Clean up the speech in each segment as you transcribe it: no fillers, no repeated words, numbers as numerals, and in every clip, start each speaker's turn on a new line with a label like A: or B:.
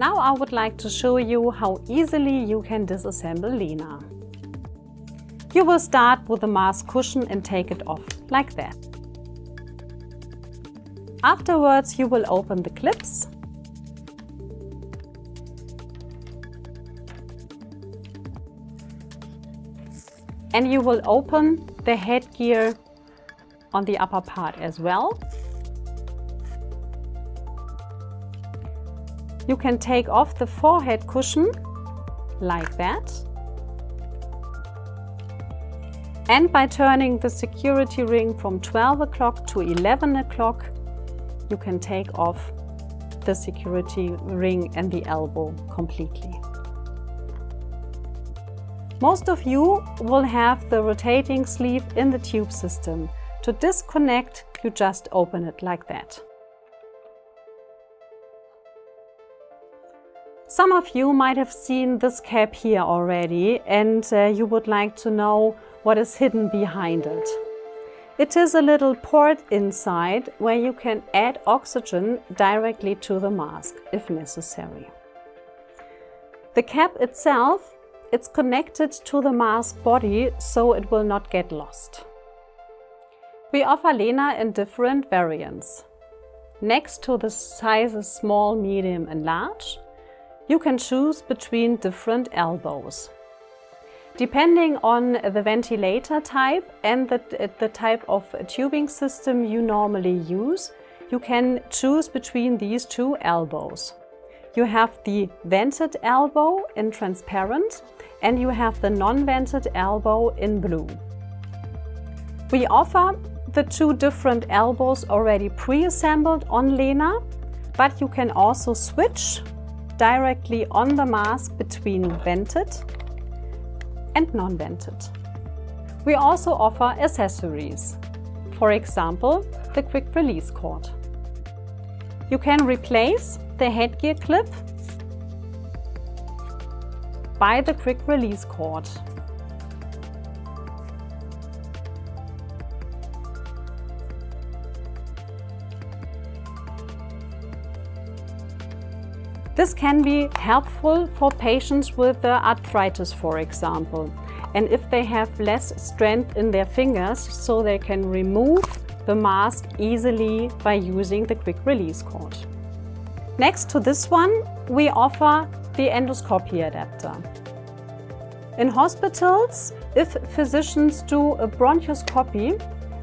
A: Now I would like to show you how easily you can disassemble Lena. You will start with the mask cushion and take it off, like that. Afterwards, you will open the clips. And you will open the headgear on the upper part as well. You can take off the forehead cushion, like that. And by turning the security ring from 12 o'clock to 11 o'clock, you can take off the security ring and the elbow completely. Most of you will have the rotating sleeve in the tube system. To disconnect, you just open it like that. Some of you might have seen this cap here already, and you would like to know what is hidden behind it. It is a little port inside where you can add oxygen directly to the mask if necessary. The cap itself, it's connected to the mask body, so it will not get lost. We offer Lena in different variants. Next to the sizes small, medium and large, you can choose between different elbows. Depending on the ventilator type and the type of tubing system you normally use, you can choose between these two elbows. You have the vented elbow in transparent and you have the non-vented elbow in blue. We offer the two different elbows already pre-assembled on Lena, but you can also switch directly on the mask between vented and non-vented. We also offer accessories, for example, the quick release cord. You can replace the headgear clip by the quick release cord. This can be helpful for patients with arthritis, for example, and if they have less strength in their fingers, so they can remove the mask easily by using the quick release cord. Next to this one, we offer the endoscopy adapter. In hospitals, if physicians do a bronchoscopy,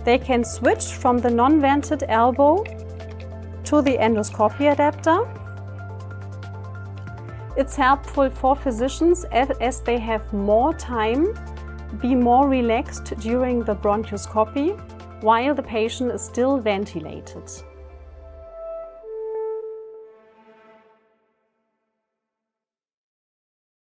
A: they can switch from the non-vented elbow to the endoscopy adapter. It's helpful for physicians as they have more time, be more relaxed during the bronchoscopy while the patient is still ventilated.